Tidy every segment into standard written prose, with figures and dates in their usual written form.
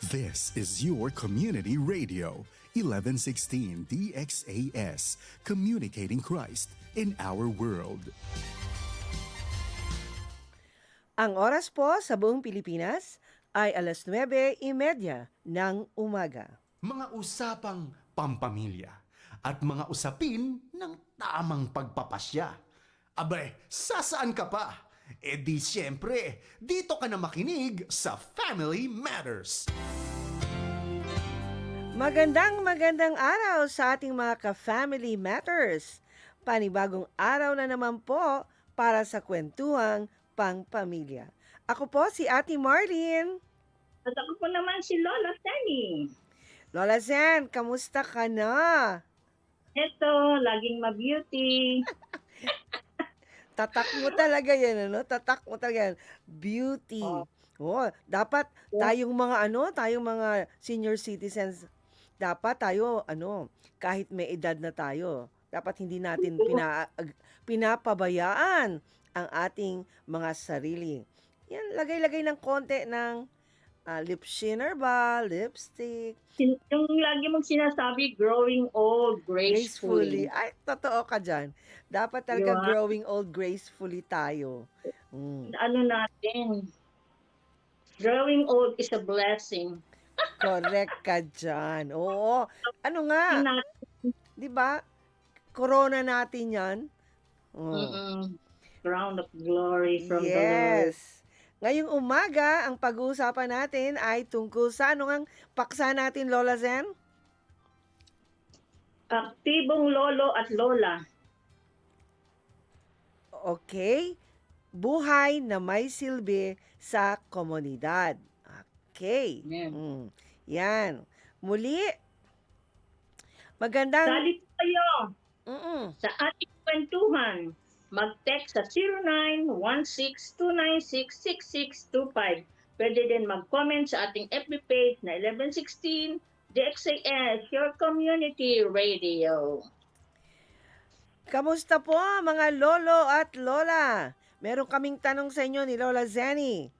This is your community radio, 1116 DXAS, communicating Christ in our world. Ang oras po sa buong Pilipinas ay 9:30 ng umaga. Mga usapang pampamilya at mga usapin ng tamang pagpapasya. Abre, sasaan ka pa? E di siyempre, dito ka na makinig sa Family Matters. Magandang araw sa ating mga ka-Family Matters. Panibagong araw na naman po para sa kwentuhang pangpamilya. Ako po si Ate Marlene. At ako po naman si Lola Tenny. Lola Zen, kamusta ka na? Eto, laging ma-beauty. Tatak mo talaga yan, ano? Tatak mo talaga yan. Beauty. Oh, dapat tayong mga senior citizens, dapat tayo, kahit may edad na tayo, dapat hindi natin pinapabayaan ang ating mga sarili. Yan, lagay-lagay ng konti ng lip shiner ba, lipstick. Yung lagi mong sinasabi, growing old gracefully. Ay, totoo ka dyan. Dapat talaga Diba? growing old gracefully tayo. Ano natin, growing old is a blessing. Correct ka dyan. Oo. Ano nga, Yung di ba? Corona natin yan. crown of glory from the Lord. Yes. Ngayong umaga, ang pag-uusapan natin ay tungkol sa anong paksa natin, Lola Zen? Aktibong lolo at lola. Okay. Buhay na may silbi sa komunidad. Okay. Yan. Yan. Muli, magandang... Salit kayo Mm-mm. sa ating kwentuhan. Mag-text sa 0916-296-6625. Pwede din mag-comment sa ating FB page na 1116 DXAS, your community radio. Kamusta po mga lolo at lola? Meron kaming tanong sa inyo ni Lola Zenny.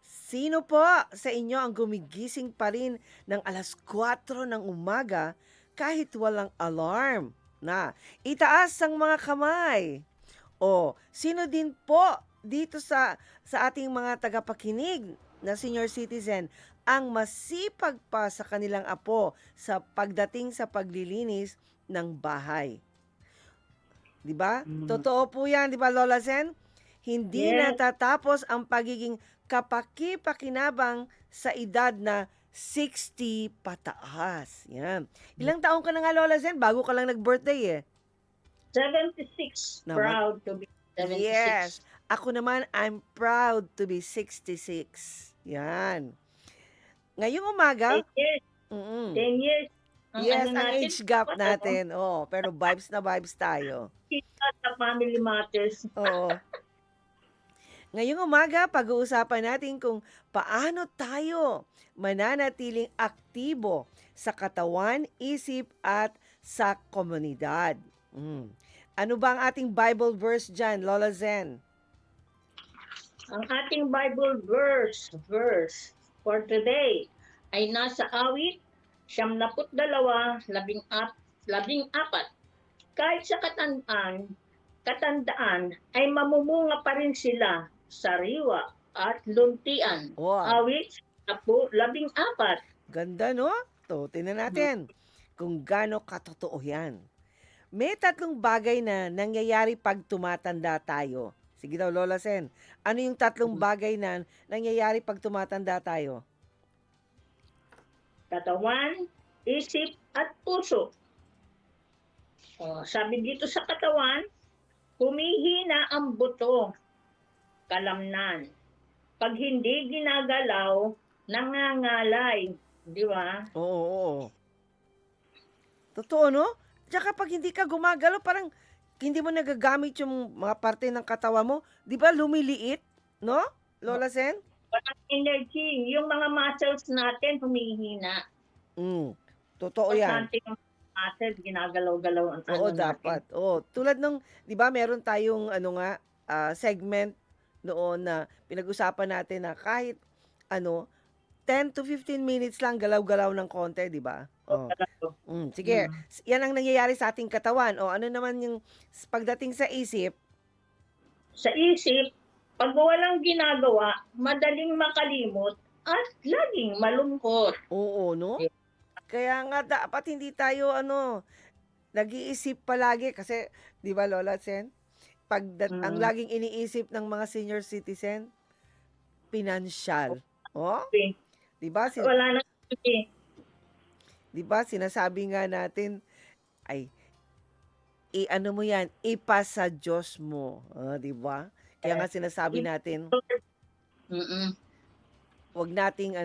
Sino po sa inyo ang gumigising pa rin ng alas 4 ng umaga kahit walang alarm? Na, itaas ang mga kamay. O, sino din po dito sa ating mga tagapakinig na senior citizen ang masipag pa sa kanilang apo sa pagdating sa paglilinis ng bahay? 'Di ba? Totoo po 'yan, 'di ba Lola Zen? Hindi Yes. natatapos ang pagiging kapaki-pakinabang sa edad na 60 pataas. Yan. Ilang taon ka na nga, Lola Zen? Bago ka lang nag-birthday eh. 76. Naman. Proud to be 76. Yes. Ako naman, I'm proud to be 66. Yan. Ngayong umaga, 10 years. mm-mm. 10 years. Yes, ano ang natin, age gap natin. Oh, pero vibes na vibes tayo. Kita sa Family Matters. Oo. Ngayong umaga, pag-uusapan natin kung paano tayo mananatiling aktibo sa katawan, isip, at sa komunidad. Ano ba ang ating Bible verse dyan, Lola Zen? Ang ating Bible verse for today ay nasa awit 72:14. Kahit sa katandaan ay mamumunga pa rin sila sariwa at luntian. Wow. Awit 14. Ganda, no? To, tingnan natin kung gaano katotoo yan. May 3 bagay na nangyayari pag tumatanda tayo. Sige daw, Lola Sen. Ano yung 3 bagay na nangyayari pag tumatanda tayo? Katawan, isip, at puso. Sabi dito sa katawan, humihina ang buto, kalamnan. Pag hindi ginagalaw, nangangalay. Di ba? Oo. Totoo, no? Tsaka pag hindi ka gumagalaw, parang hindi mo nagagamit yung mga parte ng katawan mo. Di ba lumiliit? No? Lola Sen? Walang energy. Yung mga muscles natin humihina. Totoo yan. Importante yung muscles, ginagalaw-galaw ang Oo, natin. dapat. Oo. Tulad nung, di ba, meron tayong segment noon na pinag-usapan natin na kahit 10 to 15 minutes lang galaw-galaw ng konti, di ba? Oh. Sige, Mm. yan ang nangyayari sa ating katawan. O ano naman yung pagdating sa isip? Sa isip, pag walang ginagawa, madaling makalimot at laging malungkot. Oo, no? Kaya nga dapat hindi tayo nag-iisip palagi kasi 'di ba Lola Sen? Ang Mm. laging iniisip ng mga senior citizen, pinansyal. Oh, Okay. 'di ba? Wala nang sige. 'Di ba sinasabi nga natin ay i-ano mo 'yan, ipasa Diyos mo. 'Di ba? Kaya nga sinasabi natin, Mm-mm. wag nating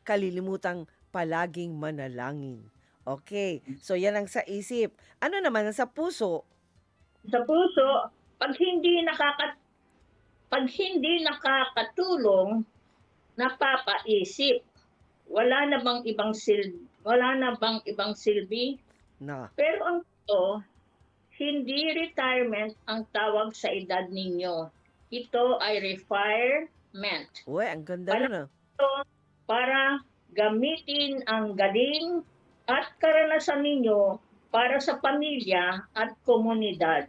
kalilimutang palaging manalangin. Okay. So yan ang sa isip. Ano naman ang sa puso? Sa puso, pag hindi nakakatulong, napapaisip. Wala na bang ibang silbi? Na. Pero ang ito, hindi retirement ang tawag sa edad ninyo. Ito ay refirement. Uy, ang ganda Wala nun. ito para gamitin ang galing at karanasan ninyo para sa pamilya at komunidad.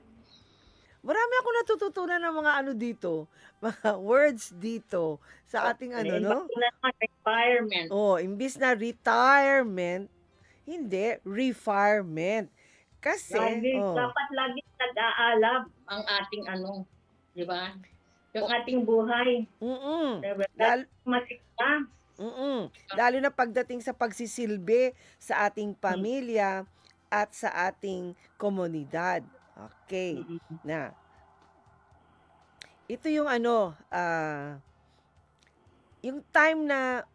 Marami ako natututunan ng mga dito, mga words dito sa ating no? Retirement. Oh, imbis na retirement, hindi, refirement. Kasi, Dapat lagi nag-aalab ang ating di ba? Yung ating buhay. Diba? Masikta. Lalo na pagdating sa pagsisilbi sa ating pamilya at sa ating komunidad. Okay. Na. Ito yung yung time na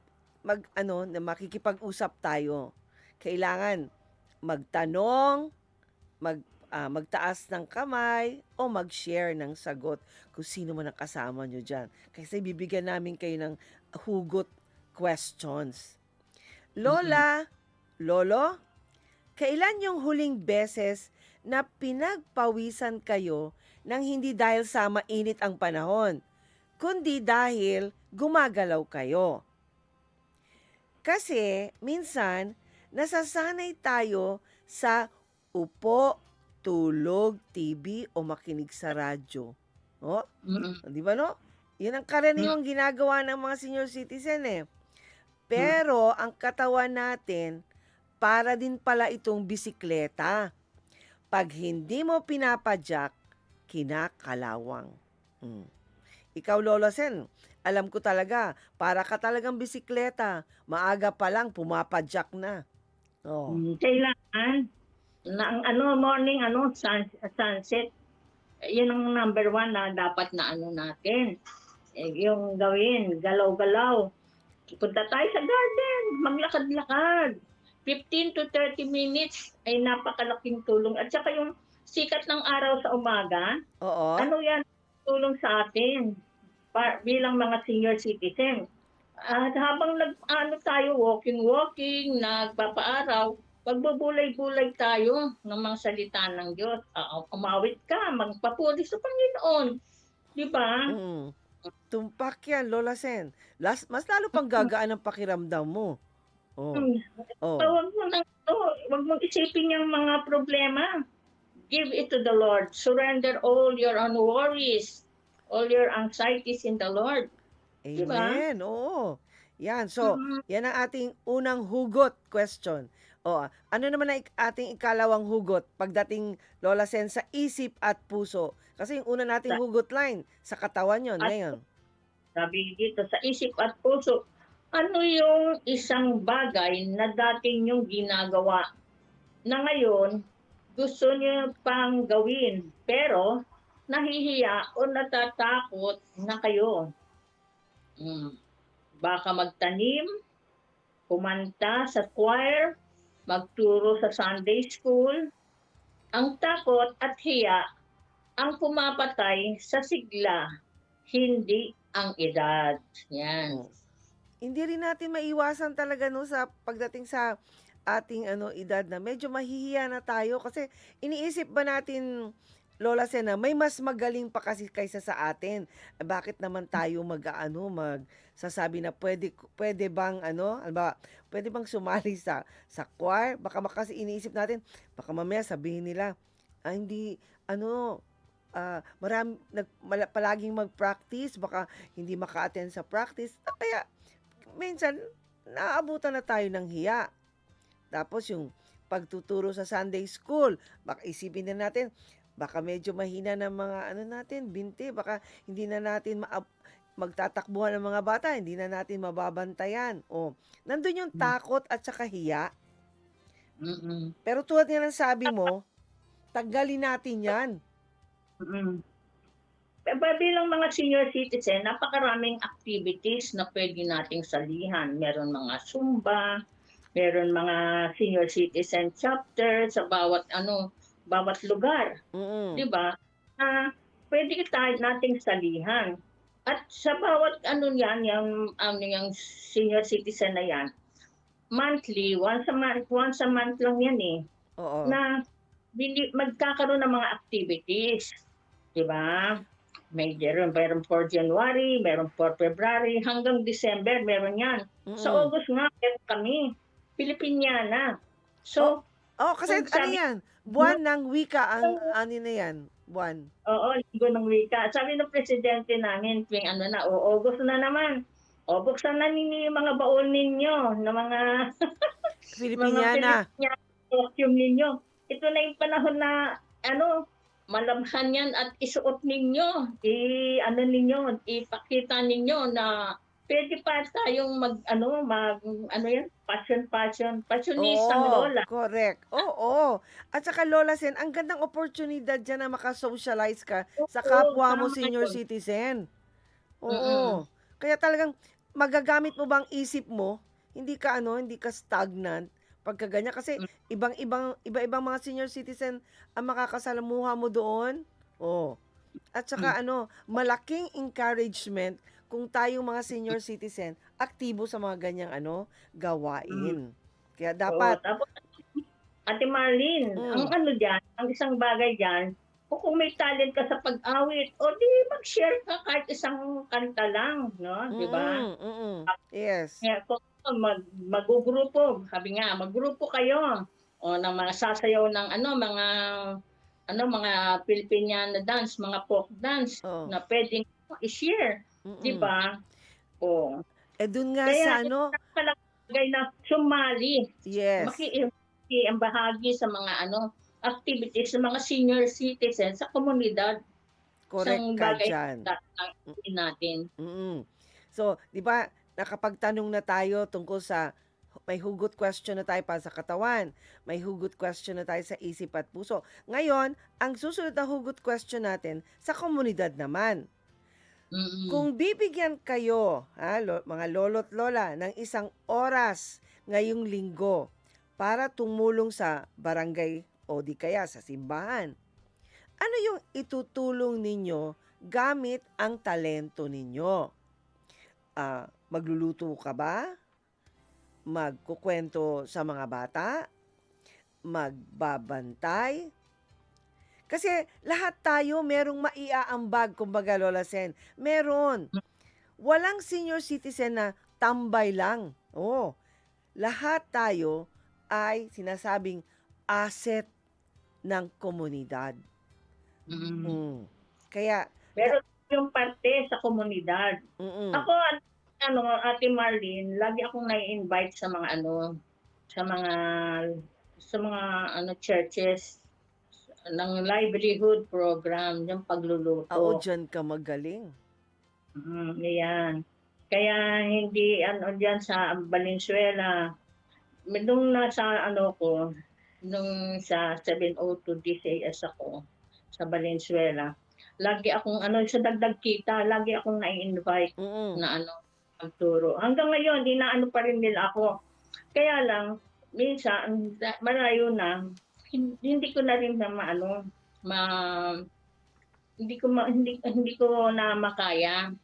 na makikipag-usap tayo. Kailangan magtanong, magtaas ng kamay o mag-share ng sagot kung sino man ang kasama nyo dyan. Kasi bibigyan namin kayo ng hugot questions. Lola, Lolo, kailan yung huling beses na pinagpawisan kayo nang hindi dahil sa mainit ang panahon, kundi dahil gumagalaw kayo? Kasi minsan, nasasanay tayo sa upo, tulog, TV o makinig sa radyo. Oh, di ba no? Yun ang karaniwang ginagawa ng mga senior citizen eh. Pero ang katawan natin, para din pala itong bisikleta. Pag hindi mo pinapadyak, kinakalawang. Ikaw, Lola Sen, alam ko talaga, para ka talagang bisikleta. Maaga pa lang, pumapadyak na. Oh. Kailangan na ang morning sunset. Yun ang number 1 na dapat na natin. Yung gawin, galaw-galaw. Punta tayo sa garden, maglakad-lakad. 15 to 30 minutes ay napakalaking tulong. At saka yung sikat ng araw sa umaga, Oo. yan tulong sa atin bilang mga senior citizen. At habang tayo, walking, nagpapaaraw, pagbubulay-bulay tayo ng mga salita ng Diyos. Umawit ka, magpapuri sa Panginoon. Di ba? Tumpak yan, Lola Sen. Mas lalo pang gagaan ang pakiramdam mo. Wag mong isipin yung mga problema. Give it to the Lord. Surrender all your worries, all your anxieties in the Lord. Amen. Diba? Oo. Yan. So, yan ang ating unang hugot question. Ano naman ang ating ikalawang hugot pagdating, Lola Sen, sa isip at puso? Kasi yung una nating hugot line, sa katawan yun. Ngayon. Sabi dito, sa isip at puso, ano yung isang bagay na dating yung ginagawa na ngayon gusto niyo pang gawin pero nahihiya o natatakot na kayo? Baka magtanim, kumanta sa choir, magturo sa Sunday school. Ang takot at hiya ang pumapatay sa sigla, hindi ang edad. Yan. Hindi rin natin maiwasan talaga sa pagdating sa ating edad na medyo mahihiya na tayo kasi iniisip ba natin Lola Sena, may mas magaling pa kasi kaysa sa atin. Bakit naman tayo magsasabi na pwede bang pwede bang sumali sa choir? Kasi iniisip natin, baka mamaya sabihin nila, hindi palaging mag-practice, baka hindi maka-attend sa practice. Kaya minsan naaabutan na tayo ng hiya. Tapos yung pagtuturo sa Sunday school, baka isipin na natin, baka medyo mahina ng mga natin, binti, baka hindi na natin magtatakbuhan ng mga bata, hindi na natin mababantayan. O, nandun yung takot at saka hiya. Mm-mm. Pero tulad nga ng sabi mo, tanggalin natin yan. Mm-mm. Bilang mga senior citizen, napakaraming activities na pwede nating salihan. Meron mga Zumba, meron mga senior citizen chapter sa bawat lugar, Mm-mm. 'di ba? Pwede nating salihan. At sa bawat yung senior citizen na yan, monthly, once a month lang yan Oo. na magkakaroon ng mga activities, 'di ba? Meron for January, meron for February, hanggang December meron yan. Sa Mm-mm. August nga, meron kami. Pilipiniana. So, Kasi kung sabi, yan? Buwan ng wika ang na yan. Buwan. oo, linggo ng wika. Sabi ng presidente namin, tuwing August na naman. O, buksan na ninyo yung mga baon ninyo, na mga Filipiniana. costume ninyo. Ito na yung panahon na, malamhan yan at isuot ninyo. Ipakita ninyo na pwede pa tayong fashionisang Oo, lola. correct. Oo. At saka Lola Sen, ang gandang oportunidad dyan na makasocialize ka sa kapwa mo tama senior yun. citizen. Mm-mm. Oo. Kaya talagang magagamit mo bang isip mo? Hindi ka stagnant pagka ganyan kasi iba-ibang mga senior citizen ang makakasalamuha mo doon. Oh. At saka malaking encouragement kung tayong mga senior citizen aktibo sa mga ganyang gawain. Kaya dapat Tapos, Ate Marlene, ang isang bagay dyan, kung may talent ka sa pag-awit, o di mag-share ka kahit isang kanta lang, no? Di ba? Yes. Kung magugrupo, sabi nga, maggrupo kayo o ng mga sasayaw ng mga Filipiniana dance, mga folk dance Oh. na pwedeng i-share, di ba? O. Dun nga Kaya sa bagay na sumali, yes. ang bahagi sa mga activities ng mga senior citizens sa komunidad. Correct Isang ka bagay dyan. natin. So, di ba, nakapagtanong na tayo tungkol sa may hugot question na tayo para sa katawan, may hugot question na tayo sa isip at puso. Ngayon, ang susunod na hugot question natin sa komunidad naman. Mm-mm. Kung bibigyan kayo, mga lolo't lola, ng isang oras ngayong linggo para tumulong sa barangay o di kaya sa simbahan, ano yung itutulong ninyo gamit ang talento ninyo? Magluluto ka ba? Magkukwento sa mga bata? Magbabantay? Kasi lahat tayo merong maiaambag, kumbaga Lola Sen. Meron. Walang senior citizen na tambay lang. Lahat tayo ay sinasabing asset ng komunidad. Mm-mm. Kaya, Pero yung parte sa komunidad. Ako, Ate Marlene, lagi akong nai-invite sa mga churches ng livelihood program, yung pagluluto. dyan ka magaling. Yan. Kaya hindi diyan sa Valenzuela. Nung nasa nung sa 702 DCS ako sa Valenzuela. Lagi akong sa dagdag kita, lagi akong nai-invite na magturo. Hanggang ngayon, pa rin nila ako. Kaya lang, minsan, malayo na, hindi ko na rin hindi ko na makaya.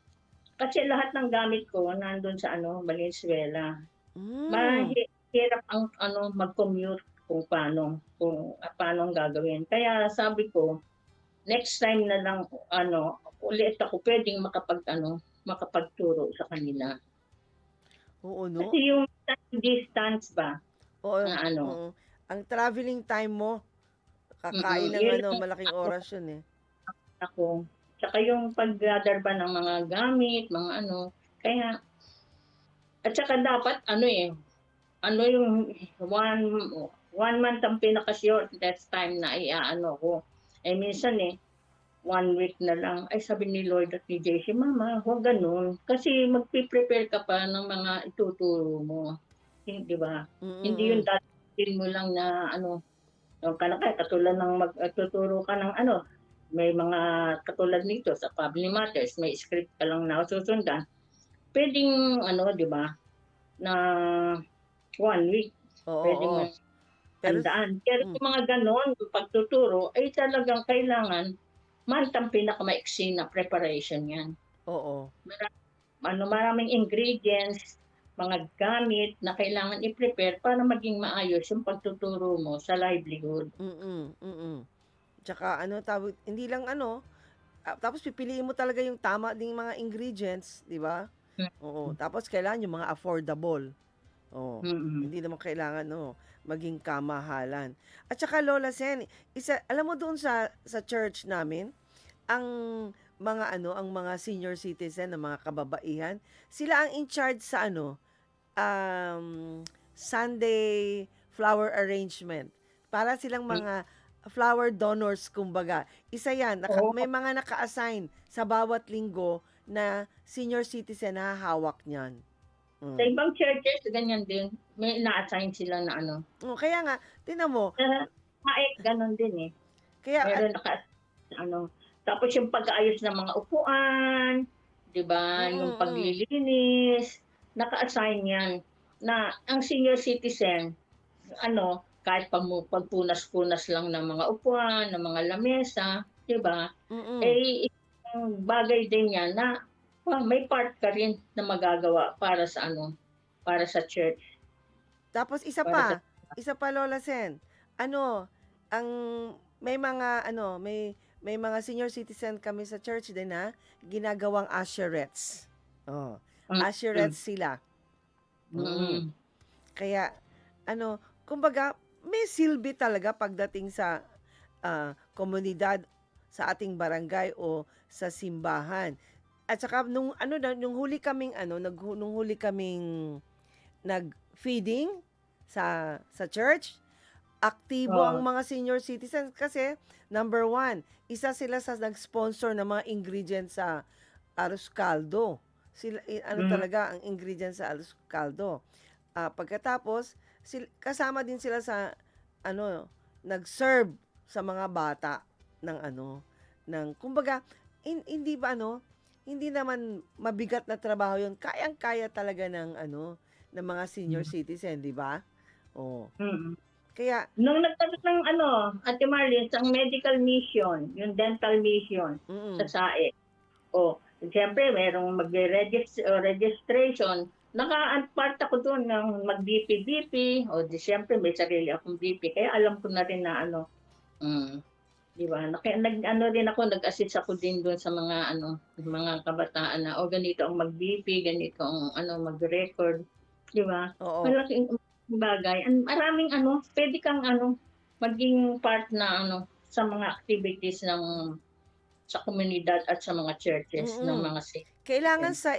Kasi lahat ng gamit ko nandun sa Valenzuela. Mahirap ang mag-commute kung paano ang gagawin. Kaya sabi ko, next time na lang ulit ako pwedeng makapagturo sa kanila. Oo, no? Kasi yung distance ba Oo, na oo. Ang traveling time mo, kakain ng yun ano, lang malaking oras yun eh. ako. Tsaka yung pagdadar ba ng mga gamit, mga kaya at saka dapat yung one one month ang pinaka-shortest time na ko. Minsan 1 week na lang. Ay sabi ni Lord at ni JC, Mama, huwag ganun. Kasi magpe-prepare ka pa ng mga ituturo mo. Di ba? Hindi yung Mm-mm. dadating mo lang na yung katulad ng magtuturo ka ng may mga katulad nito sa Family Matters, may script ka lang na susundan. Pwedeng di ba, na 1 week. Oo, Pwedeng oo. Pero, handaan. Pero mm, yung mga ganon, yung pagtuturo, ay talagang kailangan month ang pinakamaiksi na preparation yan. oo. Maraming ingredients, mga gamit na kailangan i-prepare para maging maayos yung pagtuturo mo sa livelihood. Mm, mm. Tsaka tawag, hindi lang tapos pipiliin mo talaga yung tama ding mga ingredients, di ba? Oo. Tapos kailangan yung mga affordable. Oo. Mm-hmm. Hindi naman kailangan maging kamahalan. At saka Lola Sen, alam mo doon sa church namin, ang ang mga senior citizen, ng mga kababaihan, sila ang in charge sa Sunday flower arrangement. Para silang mga flower donors, kumbaga. Isa yan, Oo. may mga naka-assign sa bawat linggo na senior citizen na hawak niyan. Sa ibang churches, ganyan din. May na-assign sila na Kaya nga, tinan mo, ganon din eh. kaya, Meron tapos yung pag-aayos ng mga upuan, di ba? Yung paglilinis, naka-assign yan. Na ang senior citizen, kahit pagpunas-punas lang ng mga upuan, ng mga lamesa, di ba? Isang bagay din yan na may part ka rin na magagawa para sa church. Tapos isa pa Lola Sen, ang may mga may mga senior citizen kami sa church din na ginagawang usherettes. Oh, usherettes sila. Kaya kumbaga may silbi talaga pagdating sa komunidad, sa ating barangay o sa simbahan. At saka nung huli kaming nag-feeding sa church, aktibo ang mga senior citizens kasi number 1, isa sila sa nag-sponsor ng mga ingredients sa arroz caldo. Sila talaga ang ingredients sa arroz caldo. Pagkatapos kasama din sila sa nag-serve sa mga bata ng kumbaga hindi ba hindi naman mabigat na trabaho 'yon. Kayang-kaya talaga ng mga senior citizen, di ba? Oh. Kaya nung nagkaroon ng Ate Marlene, ang medical mission, yung dental mission sa SAE. Siyempre, merong registration. Naka-part ako doon ng mag-BP. Siyempre, may sarili akong BP. Kaya alam ko na rin na di ba? Nag-assist ako din doon sa mga mga kabataan na ganito ang mag-BP, ganito ang mag-record, di ba? oo. Malaking bagay. Maraming pwede kang maging part na sa mga activities sa komunidad at sa mga churches ng mga kailangan sa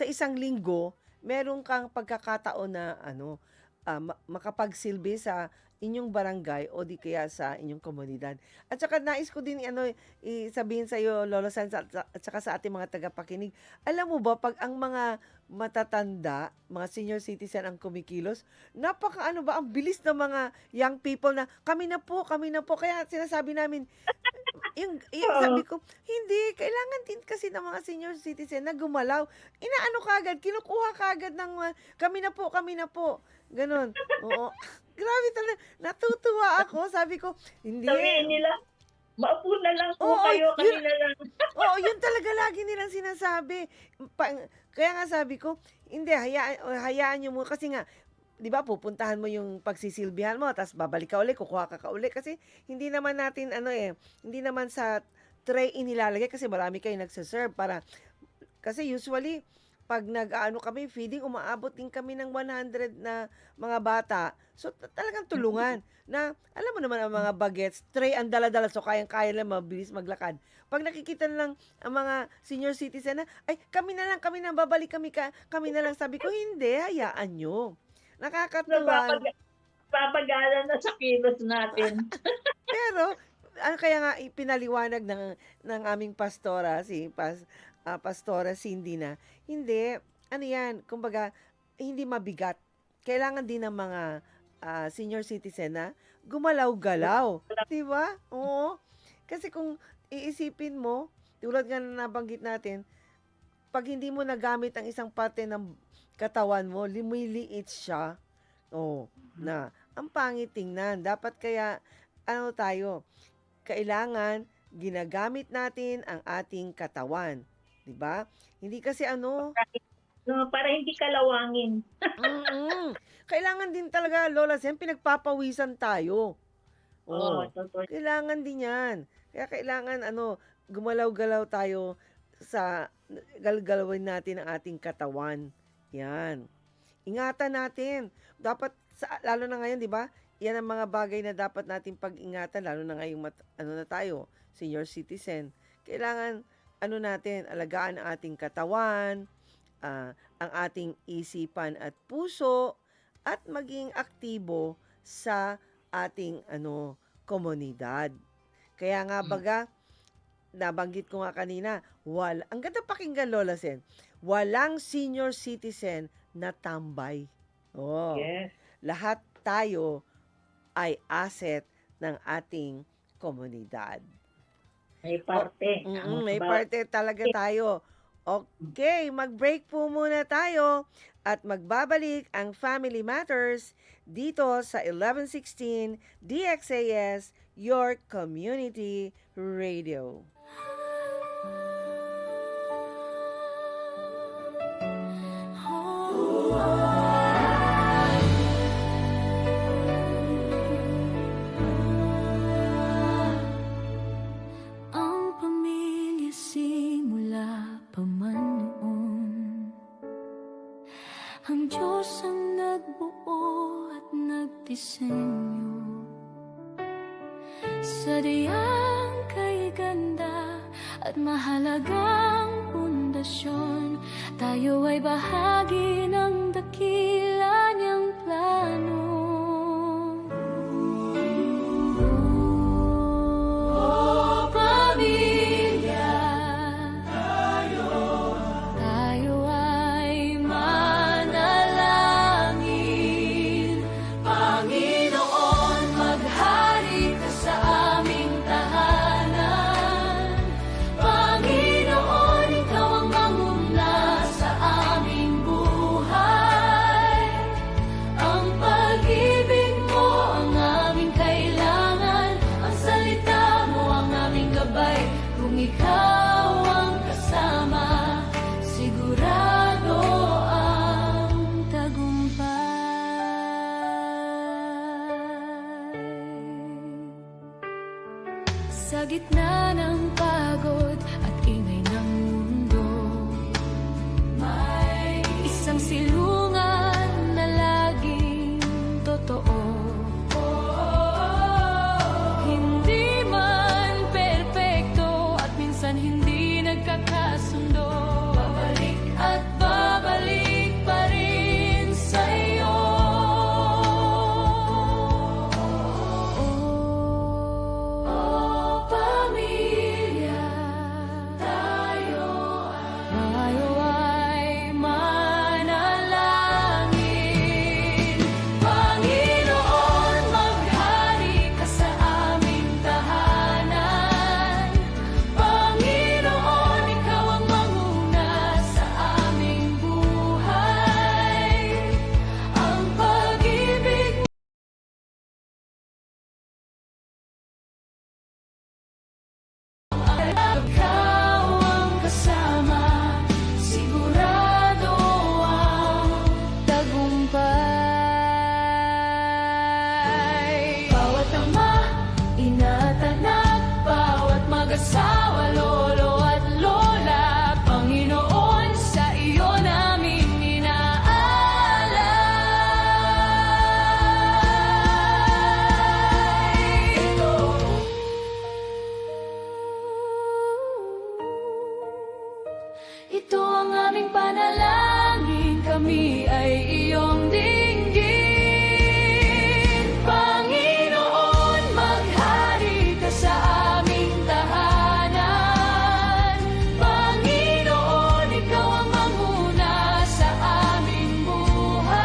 isang linggo meron kang pagkakataon na makapagsilbi sa inyong barangay o di kaya sa inyong komunidad. At saka nais ko din sabihin sa iyo, Lolo Sans, at saka sa ating mga tagapakinig. Alam mo ba, pag ang mga matatanda, mga senior citizen ang kumikilos, ang bilis ng mga young people na kami na po. Kaya sinasabi namin, sabi ko, hindi, kailangan din kasi ng mga senior citizen na gumalaw. Kinukuha kagad ng kami na po. Ganon. Oo. Grabe talaga. Natutuwa ako. Sabi ko, hindi. Sabihin nila, maupo na lang po kayo, kami na lang. Oo, yun talaga lagi nilang sinasabi. Kaya nga sabi ko, hindi, hayaan nyo mo. Kasi nga, 'di ba, pupuntahan mo yung pagsisilbihan mo, tapos babalik ka uli, kukuha ka uli. Kasi hindi naman natin, hindi naman sa tray inilalagay kasi marami kayong nagsaserve para, kasi usually, pag nag-aano kami, feeding, umaabot din kami ng 100 na mga bata. So, talagang tulungan. Na, alam mo naman ang mga bagets, tray ang dala-dala, so kayang-kaya lang, mabilis maglakad. Pag nakikita na lang ang mga senior citizen na, ay, kami na lang, babalik kami na lang. Sabi ko, hindi, hayaan nyo. Nakakatuwa. Papagala na sa kilos natin. Pero, kaya nga pinaliwanag ng aming pastora, Pastora Cindy na, hindi, yan, kumbaga, hindi mabigat. Kailangan din ng mga senior citizen na gumalaw-galaw. Diba? Oo. Kasi kung iisipin mo, tulad nga na nabanggit natin, pag hindi mo nagamit ang isang parte ng katawan mo, lumiliit siya. Na, ang pangit tingnan. Dapat kaya, kailangan ginagamit natin ang ating katawan. Diba? Hindi kasi No, para hindi kalawangin. Kailangan din talaga, Lola Sen, pinagpapawisan tayo. Oo, totoo. Kailangan din yan. Kaya kailangan, gumalaw-galaw tayo galgalawin natin ang ating katawan. Yan. Ingatan natin. Dapat, lalo na ngayon, di ba? Yan ang mga bagay na dapat natin pag-ingatan, lalo na ngayong, na tayo, senior citizen. Kailangan, natin, alagaan ang ating katawan, ang ating isipan at puso, at maging aktibo sa ating komunidad. Kaya nga baga, nabanggit ko nga kanina, ang ganda pakinggan, Lola Sen, walang senior citizen na tambay. Yes. Lahat tayo ay asset ng ating komunidad. May parte. May parte talaga tayo. Okay, mag-break po muna tayo at magbabalik ang Family Matters dito sa 1116 DXAS, your community radio. Ang Diyos ang nagbuo at nagdisenyo sa diyang kay ganda at mahalagang pundasyon. Tayo ay bahagi ng dakila niyang plano. Oh, pamilya, tayo ay manalangin. Panginoon, maghari ka sa aming tahanan. Panginoon, ikaw ang manguna sa aming buhay. Ang pag-ibig mo ang aming kailangan. Ang salita mo ang aming gabay. Kung ikaw ang kasama, sigurado ang tagumpay. Sa gitna ng pagod at ingay ng mundo, may isang silungan na laging totoo. Hindi man perpekto at minsan hindi nagkakasundo, babalik at babalik pa rin sa'yo. Oh, pamilya, asawa, lolo at lola. Panginoon, sa iyo namin inaalay. Ito ang aming panalangin, kami ay iyong dinggin. Panginoon, maghari ka sa aming tahanan. Panginoon, ikaw ang manguna sa aming buhay.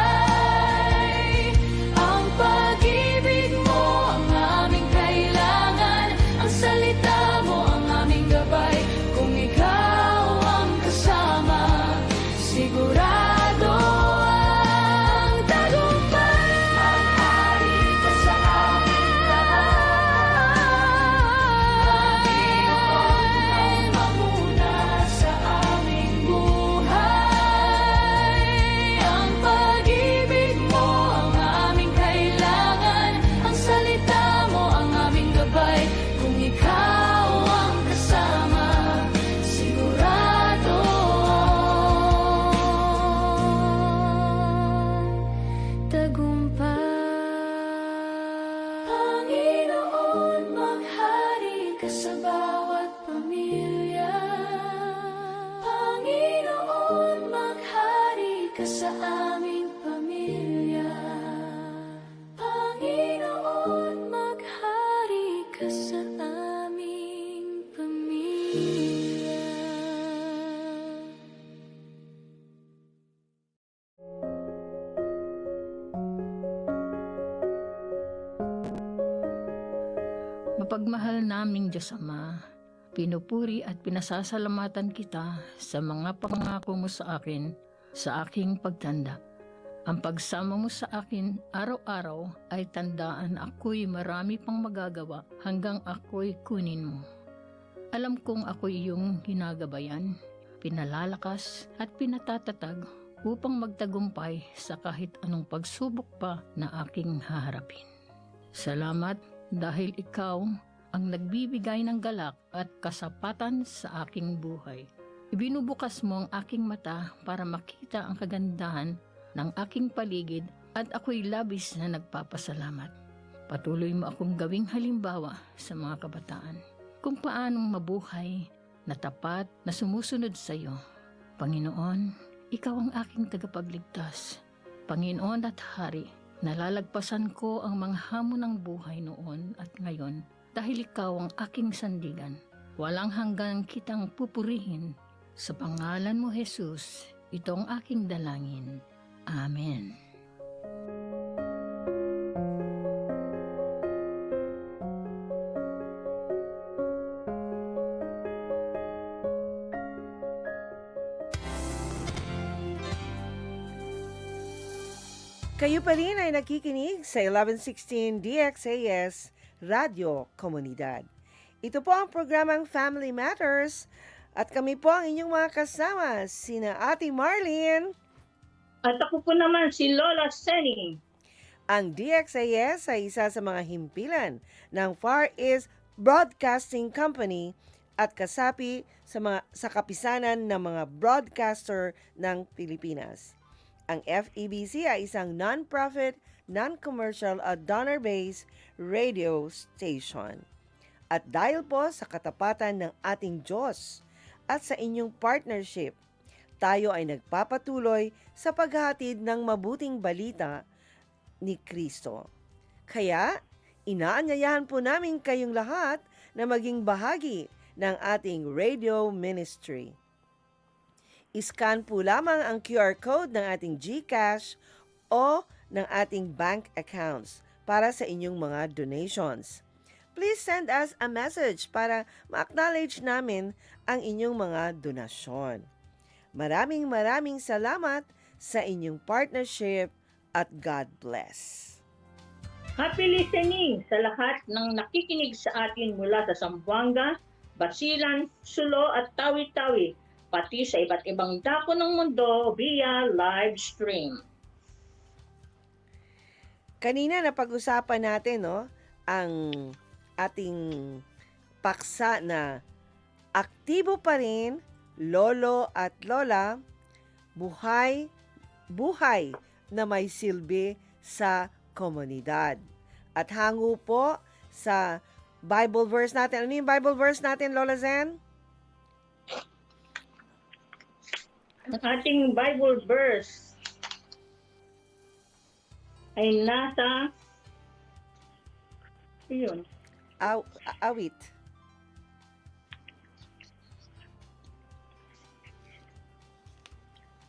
Ang pag-ibig mo ang aming kailangan, ang salita mo ang aming gabay. Kung ikaw ang kasama, sigurado ang tagumpay. Maghari ka sa aming tahanan. Panginoon, mamuna sa aming buhay. Ang pag-ibig mo ang aming kailangan, ang salita mo ang aming gabay. Kung ikaw ang kasama, sigurado tagumpay. Panginoon, maghari ka sa bawat pamilya. Panginoon, maghari ka sa aming pamilya. Panginoon, maghari ka sa aming pamilya. Mapagmahal naming Diyos Ama, pinupuri at pinasasalamatan kita sa mga pangako mo sa akin sa aking pagtanda. Ang pagsama mo sa akin araw-araw ay tandaan ako'y marami pang magagawa hanggang ako'y kunin mo. Alam kong ako'y iyong ginagabayan, pinalalakas at pinatatatag upang magtagumpay sa kahit anong pagsubok pa na aking haharapin. Salamat dahil ikaw ang nagbibigay ng galak at kasapatan sa aking buhay. Ibinubukas mo ang aking mata para makita ang kagandahan ng aking paligid at ako'y labis na nagpapasalamat. Patuloy mo akong gawing halimbawa sa mga kabataan kung paanong mabuhay na tapat na sumusunod sa iyo. Panginoon, ikaw ang aking tagapagligtas. Panginoon at Hari, nalalagpasan ko ang mga hamon ng buhay noon at ngayon dahil ikaw ang aking sandigan. Walang hanggang kitang pupurihin. Sa pangalan mo, Jesus, ito ang aking dalangin. Amen. Kayo pa rin ay nakikinig sa 1116 DXAS Radio Komunidad. Ito po ang programang Family Matters at kami po ang inyong mga kasama, sina Ate Marlene. At ako po naman si Lola Seni. Ang DXAS ay isa sa mga himpilan ng Far East Broadcasting Company at kasapi sa kapisanan ng mga broadcaster ng Pilipinas. Ang FEBC ay isang non-profit, non-commercial at donor-based radio station. At dahil po sa katapatan ng ating Diyos at sa inyong partnership, tayo ay nagpapatuloy sa paghatid ng mabuting balita ni Kristo. Kaya, inaanyayahan po namin kayong lahat na maging bahagi ng ating radio ministry. I-scan po lamang ang QR code ng ating GCash o ng ating bank accounts para sa inyong mga donations. Please send us a message para ma-acknowledge namin ang inyong mga donasyon. Maraming salamat sa inyong partnership at God bless. Happy listening sa lahat ng nakikinig sa atin mula sa Zamboanga, Basilan, Sulo at Tawi-Tawi, pati sa iba't ibang dako ng mundo via live stream. Kanina napag-usapan natin ang ating paksa na aktibo pa rin, lolo at lola, buhay na may silbi sa komunidad. At hango po sa Bible verse natin. Ano yung Bible verse natin, Lola Zen? Ang ating Bible verse ay nasa yun. Awit.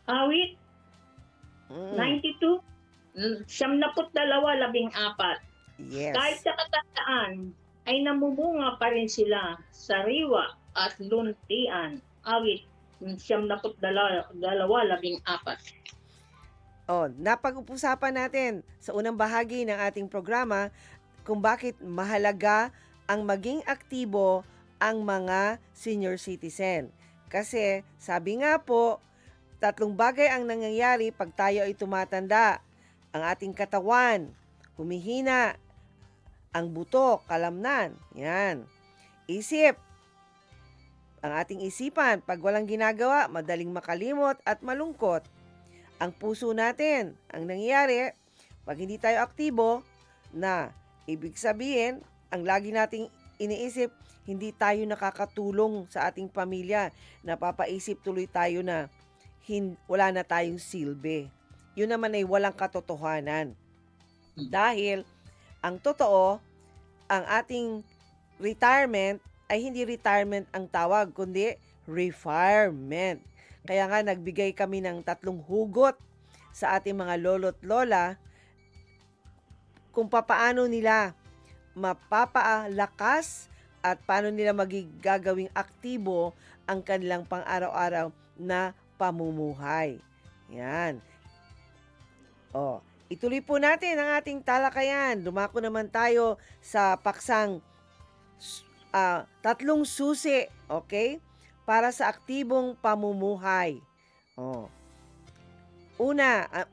Awit Mm, 92, 72, 14. yes. Kahit sa katataan ay namumunga pa rin sila sa riwa at luntian. Awit 72, 14. Napag-usapan natin sa unang bahagi ng ating programa kung bakit mahalaga ang maging aktibo ang mga senior citizen. Kasi sabi nga po, 3 bagay ang nangyayari pag tayo ay tumatanda. Ang ating katawan, humihina, ang buto, kalamnan. Yan. Isip, ang ating isipan, pag walang ginagawa, madaling makalimot at malungkot. Ang puso natin, ang nangyayari, pag hindi tayo aktibo, na ibig sabihin, ang lagi nating iniisip, hindi tayo nakakatulong sa ating pamilya. Napapaisip tuloy tayo na wala na tayong silbi. Yun naman ay walang katotohanan. Dahil, ang totoo, ang ating retirement ay hindi retirement ang tawag, kundi refirement. Kaya nga nagbigay kami ng 3 hugot sa ating mga lolo't lola kung papaano nila mapapalakas at paano nila gagawing aktibo ang kanilang pang-araw-araw na pamumuhay. Yan. Ituloy po natin ang ating talakayan. Dumako naman tayo sa paksang 3 susi, okay? Para sa aktibong pamumuhay.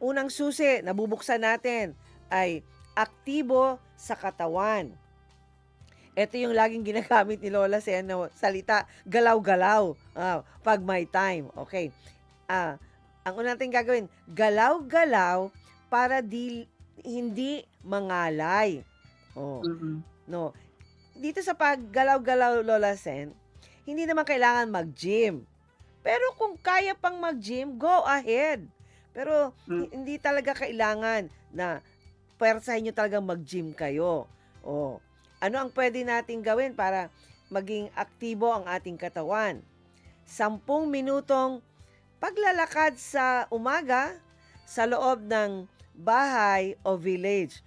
Unang susi na bubuksan natin ay aktibo sa katawan. Ito yung laging ginagamit ni Lola sa salita, galaw-galaw pag may time. Okay. Ang unang natin gagawin, galaw-galaw para hindi mangalay. No. Dito sa paggalaw-galaw, Lola Sen, hindi naman kailangan mag-gym. Pero kung kaya pang mag-gym, go ahead. Pero hindi talaga kailangan na pwersahin nyo talagang mag-gym kayo. Ano ang pwede nating gawin para maging aktibo ang ating katawan? 10 minutong paglalakad sa umaga sa loob ng bahay o village.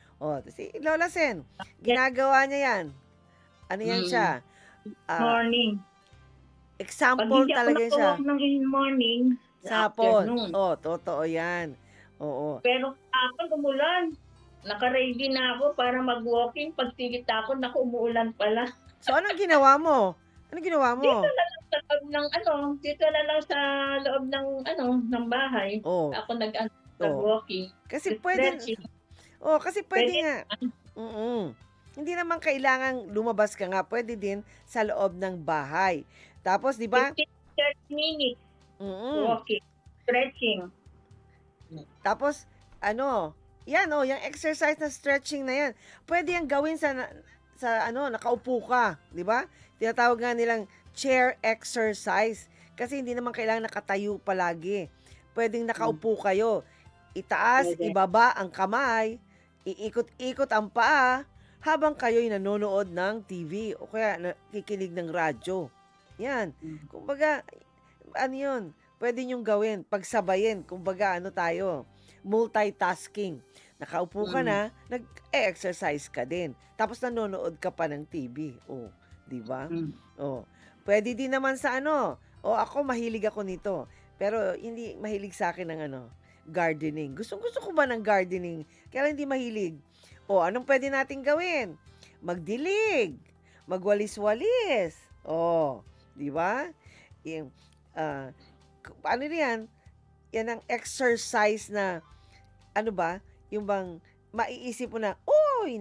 Si Lola Sen, ginagawa niya yan. Ano yan siya? Morning. Pag Example hindi ako talaga siya. nakawalk ng in morning, Sa hapon. afternoon. Totoo yan. Oo. Pero ako umulan. Naka-ready na ako para mag-walking. Pagtigit ako, naku, umuulan pala. So, anong ginawa mo? Anong ginawa mo? Sa loob ng dito na lang sa loob ng bahay. Ako nag-walking. Kasi pwede, Stretching. kasi pwede Pwede nga. Hindi naman kailangan lumabas ka nga. Pwede din sa loob ng bahay. Tapos, di ba? 15-30 minutes walking, stretching. Tapos, yung exercise na stretching na yan, pwede yung gawin sa nakaupo ka, di ba? Tinatawag nga nilang chair exercise. Kasi hindi naman kailangan nakatayo palagi. Pwedeng nakaupo kayo. Itaas, Pwede. ibaba ang kamay, iikot-ikot ang paa, habang kayo'y nanonood ng TV o kaya nakikinig ng radyo. Yan. Kumbaga, yun? Pwede nyong gawin, pagsabayin. Kumbaga, tayo? Multitasking. Nakaupo ka na, nag-exercise ka din. Tapos nanonood ka pa ng TV. Di ba? Pwede din naman sa ako mahilig ako nito. Pero hindi mahilig sa akin ng gardening. Gusto ko ba ng gardening? Kaya hindi mahilig. Anong pwede natin gawin? Magdilig. Magwalis-walis. Di ba? Paano yan? Yan ang exercise na, yung bang, maiisip mo na,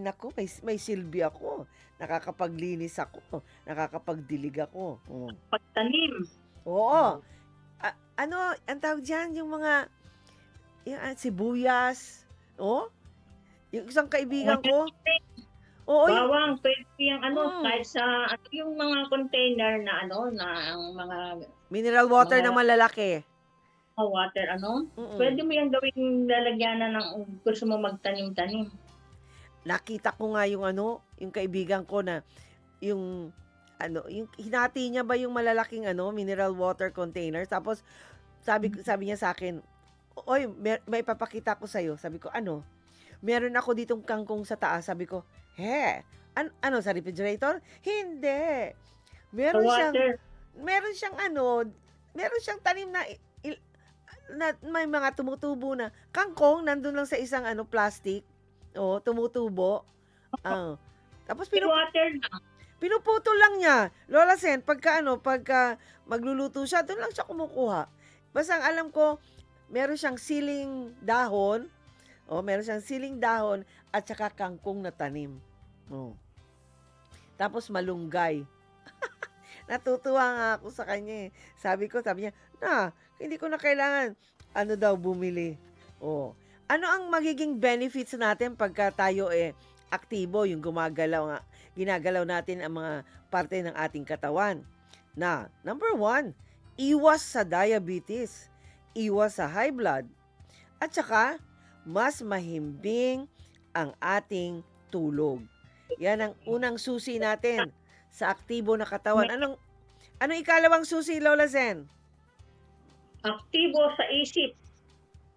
naku, may silbi ako. nakakapaglinis ako, nakakapagdilig ako. Oh. Pagtanim. Oo. Ano, ang tawag dyan, yung mga, sibuyas. Oh? Yung isang kaibigan ko. Oo, Bawang, pwede yung Mm. kahit sa yung mga container na na ang mga mineral water Mga- na malalaki. water, Mm-mm. pwede mo yung gawing lalagyanan ng gusto mo magtanim-tanim. Nakita ko nga yung yung kaibigan ko na yung yung hinati niya ba yung malalaking mineral water container, tapos sabi niya sa akin, "Oy, may papakita ko sa Sabi ko, "Ano?" "Meron ako ditong kangkong sa taas." Sabi ko, "He, ano sa refrigerator?" "Hindi. Sa Meron siyang water, meron siyang tanim na na may mga tumutubo na kangkong nandun lang sa isang plastic. Oh, tumutubo. Ah. Tapos sa water na. pinuputol lang niya. Lola Sen, pagka magluluto siya, doon lang siya kumukuha. Basta ang alam ko, meron siyang siling dahon. Oh, meron siyang siling dahon at saka kangkong na tanim. Oh. Tapos malunggay. Natutuwa nga ako sa kanya eh. Sabi niya, hindi ko na kailangan bumili. Oh. Ano ang magiging benefits natin pagka tayo aktibo, yung ginagalaw natin ang mga parte ng ating katawan? Number 1, iwas sa diabetes, iwas sa high blood, at saka mas mahimbing ang ating tulog. Yan ang unang susi natin sa aktibo na katawan. Anong ikalawang susi, Lola Zen? Aktibo sa isip,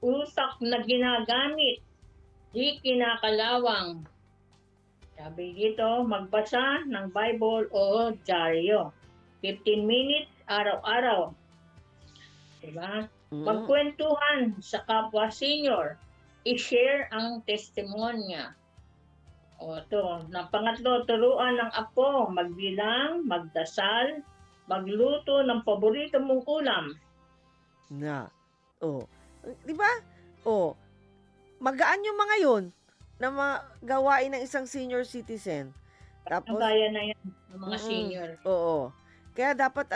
utak na ginagamit, di kinakalawang. Sabi dito, magbasa ng Bible o dyaryo. 15 minutes araw-araw. Diba? Magkwentuhan sa kapwa senior. I-share ang testimonya. O to, pangatlo, turuan ng apo, magbilang, magdasal, magluto ng paborito mong ulam. Di ba? Magaan yung mga yun na gawain ng isang senior citizen. Ang Tapos, kaya na yan ng mga Mm-mm. senior. oo. Kaya dapat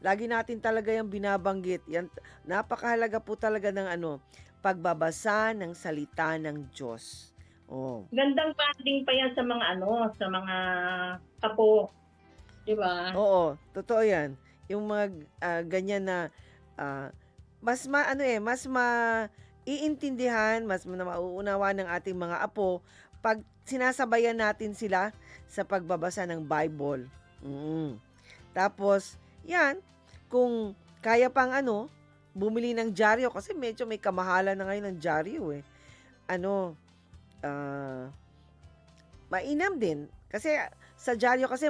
lagi natin talaga yung binabanggit. Yan, napakahalaga po talaga ng pagbabasa ng salita ng Diyos. Oh. Gandang banding pa yan sa mga sa mga apo. Di ba? Oo, totoo 'yan. Yung mga ganyan na mas iintindihan, mas mauunawa ng ating mga apo pag sinasabayan natin sila sa pagbabasa ng Bible. Tapos, 'yan, kung kaya pang bumili ng dyaryo kasi medyo may kamahalan na ngayon ng dyaryo eh. Mainam din kasi sa dyaryo kasi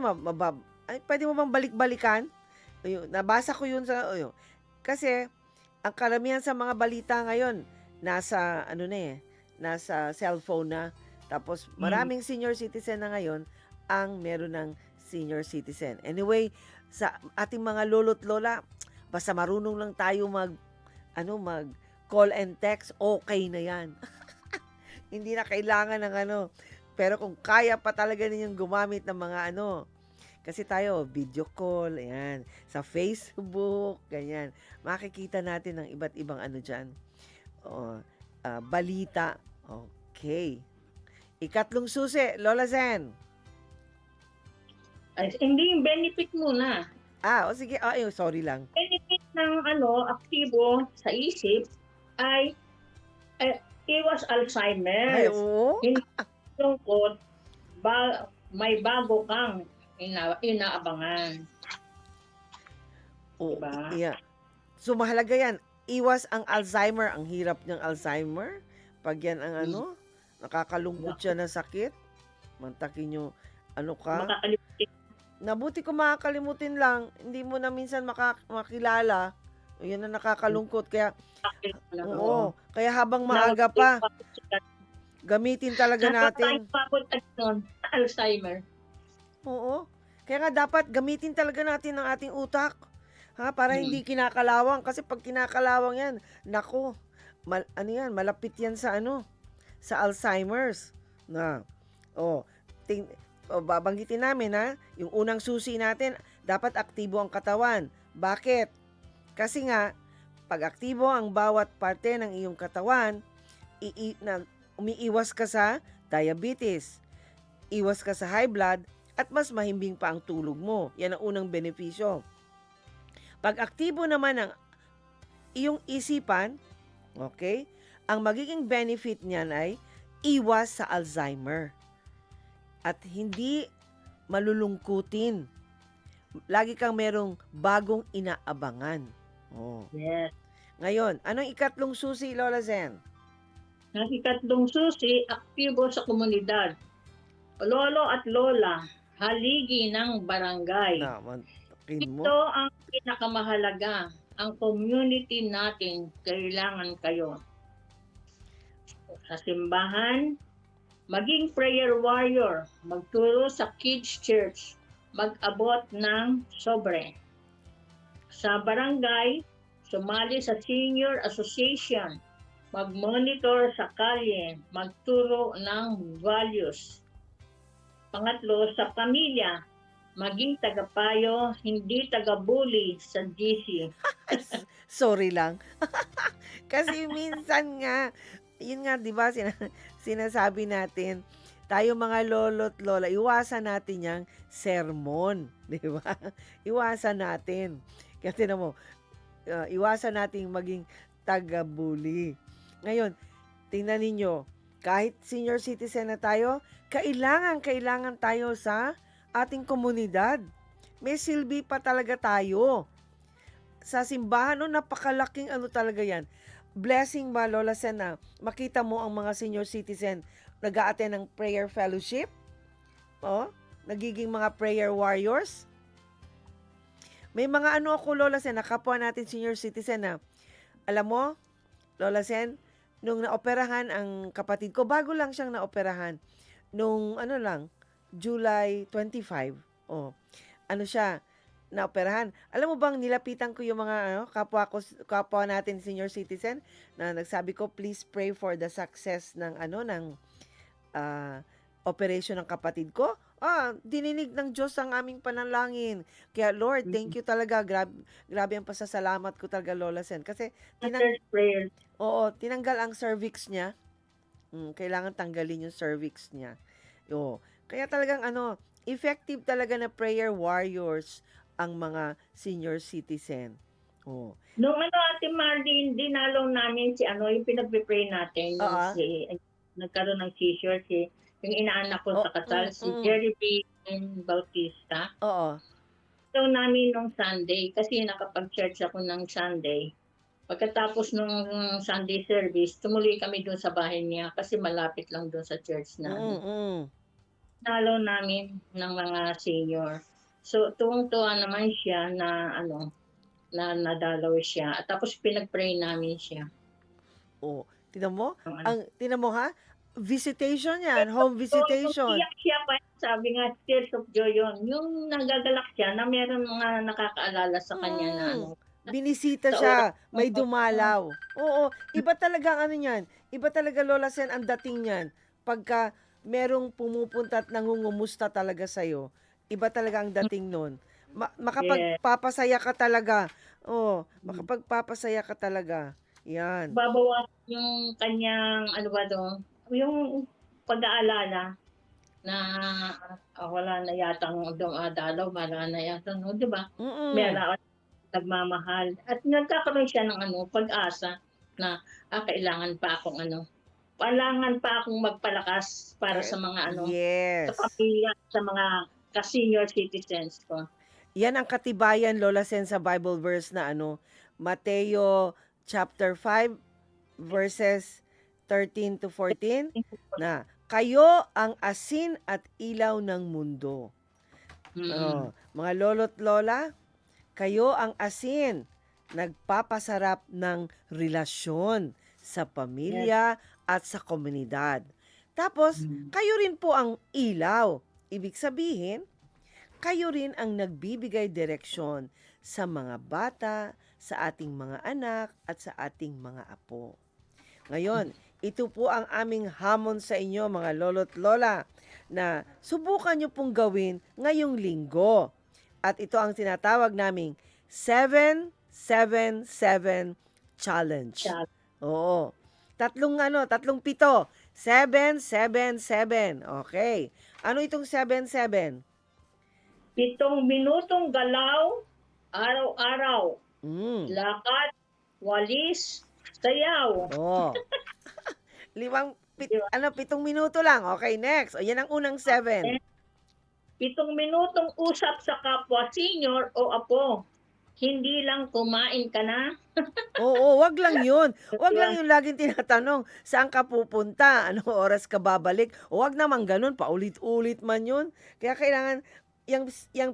pwede mo bang balik-balikan? Nabasa ko yun kasi ang karamihan sa mga balita ngayon nasa nasa cellphone na. Tapos maraming senior citizen na ngayon ang meron ng senior citizen. Anyway, sa ating mga lolo't lola, basta marunong lang tayo mag call and text, okay na 'yan. Hindi na kailangan ng pero kung kaya pa talaga ninyong gumamit ng mga kasi tayo, video call, ayan, sa Facebook, ganyan. Makikita natin ng iba't ibang dyan. Balita. Okay. Ikatlong susi, Lola Zen. Hindi yung benefit muna. Sige. Sorry lang. Benefit ng aktibo sa isip ay iwas Alzheimer. Ay, oo. Lungkot, may bago kang inaabangan. Oo, Diba? yeah. So, mahalaga yan. Iwas ang Alzheimer. Ang hirap ng Alzheimer. Pag yan ang nakakalungkot siya na sakit. Mantakin nyo, ka. Makakalimutin. Nabuti ko makakalimutin lang. Hindi mo na minsan makilala. Yan na nakakalungkot. Kaya, oo. Kaya habang maaga pa, gamitin talaga natin. Alzheimer. Oo. Kaya nga dapat gamitin talaga natin ang ating utak. Para hindi kinakalawang. Kasi pag kinakalawang yan, nako, malapit yan sa sa Alzheimer's. babanggitin namin ha, yung unang susi natin, dapat aktibo ang katawan. Bakit? Kasi nga, pag aktibo ang bawat parte ng iyong katawan, umiiwas ka sa diabetes, iwas ka sa high blood, at mas mahimbing pa ang tulog mo. Yan ang unang benepisyo. Pag aktibo naman ang iyong isipan, okay, ang magiging benefit niyan ay iwas sa Alzheimer. At hindi malulungkutin. Lagi kang merong bagong inaabangan. Oh. Yes. Ngayon, anong ikatlong susi, Lola Zen? Ang ikatlong susi, aktibo sa komunidad. Lolo at lola, haligi ng barangay. Naman mo. Ito ang pinakamahalaga. Ang community natin, kailangan kayo. Sa simbahan, maging prayer warrior, magturo sa kids church, mag-abot ng sobre. Sa barangay, sumali sa senior association, mag-monitor sa kalye, magturo ng values. Pangatlo, sa pamilya, maging tagapayo, hindi taga-bully sa GC. Sorry lang. Kasi minsan nga, yun nga, di ba, sinasabi natin, tayo mga lolo't lola, iwasan natin yung sermon. Di ba? Iwasan natin. Kasi mo, iwasan natin maging taga-bully. Ngayon, tingnan ninyo, kahit senior citizen na tayo, kailangan tayo sa ating komunidad. May silbi pa talaga tayo. Sa simbahan, napakalaking talaga yan. Blessing ba, Lola Sen, na makita mo ang mga senior citizen nag-a-attend ng prayer fellowship? Nagiging mga prayer warriors? May mga ako, Lola Sen, na kapwa natin senior citizen na, alam mo, Lola Sen, nung naoperahan ang kapatid ko, bago lang siyang naoperahan, nung July 25, siya, naoperahan. Alam mo bang nilapitan ko yung mga kapwa natin senior citizen na nagsabi ko, please pray for the success ng operation ng kapatid ko. Dininig ng Diyos ang aming panalangin. Kaya Lord, thank you talaga. Grabe ang pasasalamat ko talaga, Lola Sen. Kasi Prayer. tinanggal ang cervix niya. Kailangan tanggalin yung cervix niya. Kaya talagang effective talaga na prayer warriors ang mga senior citizen. Nung Ate Marlene, dinalaw namin yung pinagpipray natin, nagkaroon ng seizure, yung inaanak ko sa kasal, si Jerry B. Bautista. So namin nung Sunday, kasi nakapag-church ako ng Sunday. Pagkatapos nung Sunday service, tumuloy kami doon sa bahay niya kasi malapit lang doon sa church na. Dinalaw namin ng mga senior. So, tuwang-tuwa naman siya na na nadalaw siya. At tapos pinag-pray namin siya. Tingnan mo? Tingnan mo ha? Visitation yan. Home visitation. Iyak siya pa. Sabi nga, tears of joy yun. Yung nagagalak siya na meron mga nakakaalala sa kanya na binisita siya. May dumalaw. Iba talaga yan. Iba talaga, Lola Sen, ang dating niyan. Pagka merong pumupunta at nangungumusta talaga sa'yo, iba talaga ang dating nun. Makapagpapasaya ka talaga. Makapagpapasaya ka talaga. Yan. Babawas yung kanyang, yung pag-aalala na wala na yatang dumadalaw, wala na yatang, di ba? Meron nagmamahal. At nagkakaroon siya ng pag-asa na kailangan pa akong kailangan pa akong magpalakas para sa mga sa pamilya, sa mga ka-senior citizens ko. Yan ang katibayan, Lola Sen, sa Bible verse na Mateo chapter 5 verses 13 to 14 na kayo ang asin at ilaw ng mundo. Mga lolo't lola, kayo ang asin, nagpapasarap ng relasyon sa pamilya at sa komunidad. Tapos, kayo rin po ang ilaw. Ibig sabihin, kayo rin ang nagbibigay direksyon sa mga bata, sa ating mga anak, at sa ating mga apo. Ngayon, ito po ang aming hamon sa inyo, mga lolo't lola. na subukan nyo pong gawin ngayong linggo. At ito ang tinatawag naming 777 Challenge. Oo. Tatlong pito. 777. Okay. Ano itong 77? 7 minutong galaw, araw-araw. Mm. Lakad, walis, sayaw. Oh. 7 minuto lang. Okay, next. O, yan ang unang 7. 7 minutong usap sa kapwa senior o apo. Hindi lang kumain ka na. Oo, wag lang yun. Wag lang yung laging tinatanong, saan ka pupunta? Anong oras ka babalik? O wag naman ganun, paulit-ulit man yun. Kaya kailangan, yung 7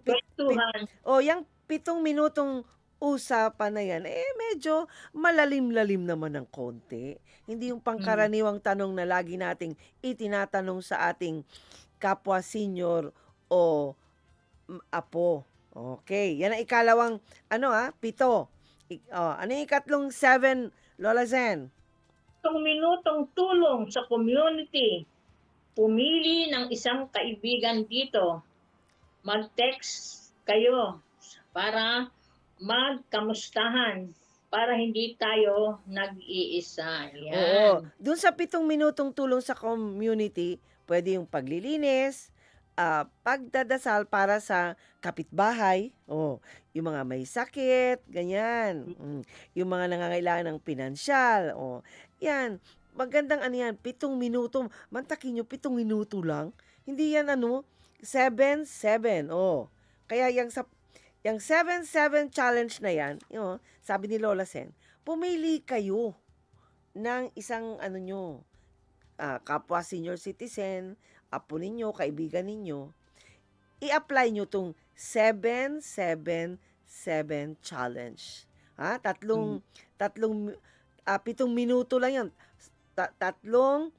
minutong usapan na yan, medyo malalim-lalim naman ng konti. Hindi yung pangkaraniwang tanong na lagi nating itinatanong sa ating kapwa senior o apo. Okay, yan ang ikalawang, 7. Ano yung ikatlong 7, Lola Zen? 7 minutong tulong sa community. Pumili ng isang kaibigan dito. Mag-text kayo para magkamustahan para hindi tayo nag-iisa. Yan. Oo. Doon sa 7 minutong tulong sa community, pwede yung paglilinis, pagdadasal para sa kapitbahay, yung mga may sakit, ganyan. Yung mga nangangailangan ng pinansyal, yan. Magandang 7 minuto. Mantakin nyo, 7 minuto lang. Hindi yan 7-7. Kaya yung 7-7 challenge na yan, sabi ni Lola Sen, pumili kayo ng isang kapwa senior citizen, apo ninyo, kaibigan ninyo, i-apply nyo tong 7-7-7 challenge. 7 minuto lang yan. 7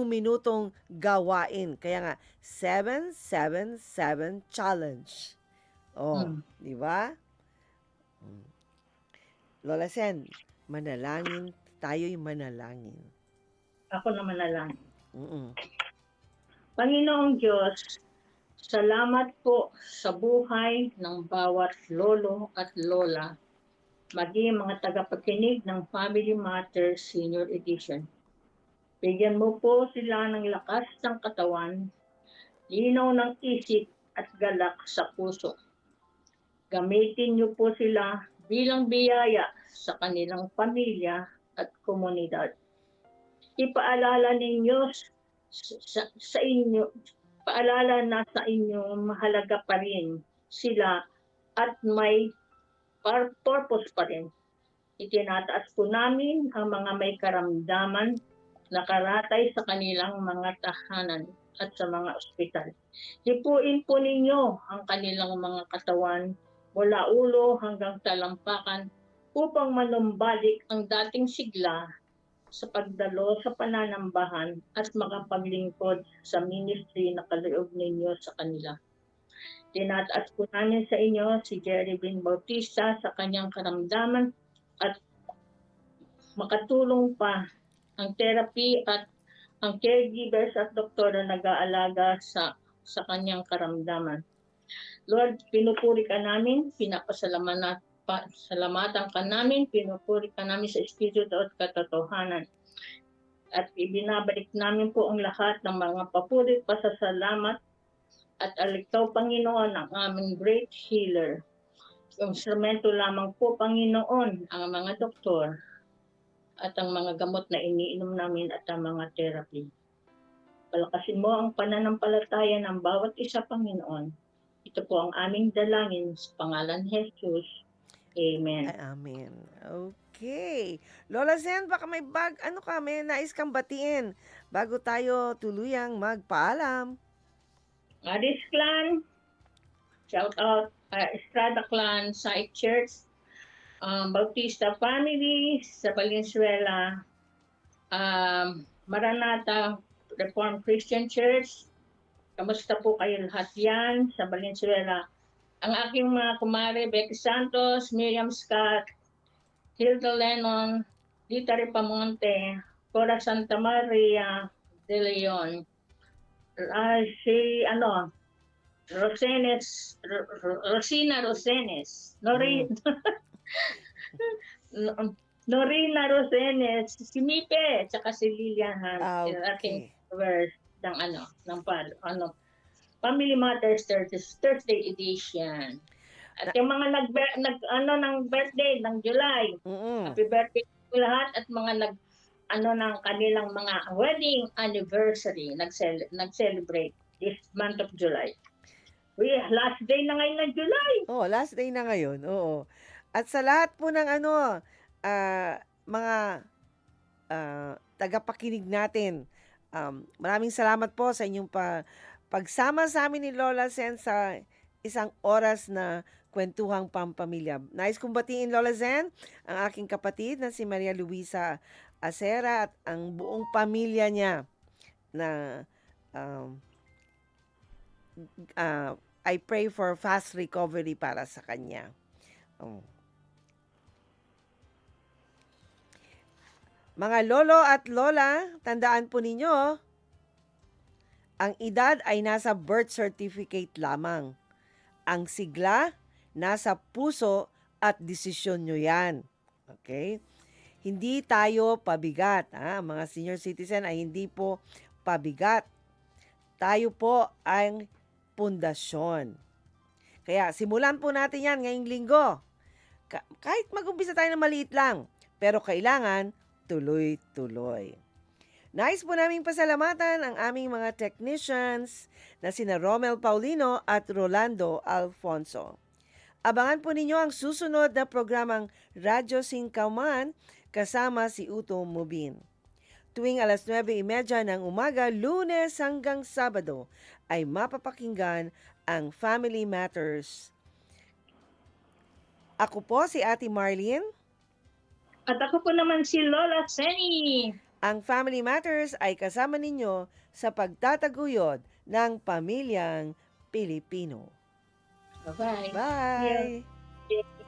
minutong gawain. Kaya nga, 7-7-7 challenge. Di ba? Lola Sen, manalangin. Tayo'y manalangin. Ako naman na lang. Mm-mm. Panginoong Diyos, salamat po sa buhay ng bawat lolo at lola, maging mga tagapakinig ng Family Matters Senior Edition. Bigyan mo po sila ng lakas ng katawan, linaw ng isip at galak sa puso. Gamitin niyo po sila bilang biyaya sa kanilang pamilya at komunidad. Ipaalala ninyo sa inyo, paalala na sa inyo mahalaga pa rin sila at may purpose pa rin. Itinataas po namin ang mga may karamdaman na karatay sa kanilang mga tahanan at sa mga ospital. Hipuin po ninyo ang kanilang mga katawan mula ulo hanggang talampakan upang manumbalik ang dating sigla sa pagdalo sa pananambahan at makapaglingkod sa ministry na kaloob ninyo sa kanila. Tinataas po namin sa inyo si Jerry Bean Bautista sa kanyang karamdaman at makatulong pa ang therapy at ang caregivers at doktor na nag-aalaga sa kanyang karamdaman. Lord, pinupuri ka namin, salamatan ka namin, pinupuri ka namin sa Espiritu at katotohanan. At ibinabalik namin po ang lahat ng mga papuri, pasasalamat at alikaw, Panginoon, ang aming great healer. Instrumento lamang po, Panginoon, ang mga doktor at ang mga gamot na iniinom namin at ang mga therapy. Palakasin mo ang pananampalataya ng bawat isa, Panginoon. Ito po ang aming dalangin sa pangalan ni Jesus. Amen. Amen. Okay. Lola Zen, baka may may nais kang batiin bago tayo tuluyang magpaalam. Aris Clan, shout out, Estrada Clan, Site Church, Bautista Family sa Valenzuela, Maranatha Reformed Christian Church. Kamusta po kayo lahat yan sa Valenzuela? Ang aking mga kumare, Becky Santos, Miriam Scott, Hilda Lennon, Lita Ripamonte, Cora Santa Maria de Leon, Si Rosenes, Rosina Rosenes, Norina Rosenes, si Mipe, tsaka si Lilian Hunt, yung ating Okay. viewers ng Family Matters Thursday edition. At yung mga ng birthday ng July, Mm-mm. happy birthday to lahat at mga ng kanilang mga wedding anniversary, nag-celebrate this month of July. Last day na ngayon ng July. Oh, last day na ngayon. Oo. At sa lahat po ng mga tagapakinig natin, maraming salamat po sa inyong pagsama sa amin ni Lola Zen sa isang oras na kwentuhang pampamilya. Nais kong batiin, Lola Zen, ang aking kapatid na si Maria Luisa Acera at ang buong pamilya niya na um, I pray for fast recovery para sa kanya. Oh. Mga lolo at lola, tandaan po ninyo, ang edad ay nasa birth certificate lamang. Ang sigla, nasa puso at desisyon nyo yan. Okay? Hindi tayo pabigat. Ang mga senior citizen ay hindi po pabigat. Tayo po ang pundasyon. Kaya simulan po natin yan ngayong linggo. Kahit mag-umpisa tayo ng maliit lang, pero kailangan tuloy-tuloy. Nais po naming pasalamatan ang aming mga technicians na sina Romel Paulino at Rolando Alfonso. Abangan po ninyo ang susunod na programang Radyo Singkaman kasama si Uto Mubin. Tuwing alas 9:30 ng umaga, Lunes hanggang Sabado, ay mapapakinggan ang Family Matters. Ako po si Ate Marlene. At ako po naman si Lola Seni. Ang Family Matters ay kasama ninyo sa pagtataguyod ng pamilyang Pilipino. Bye-bye. Bye! Yeah.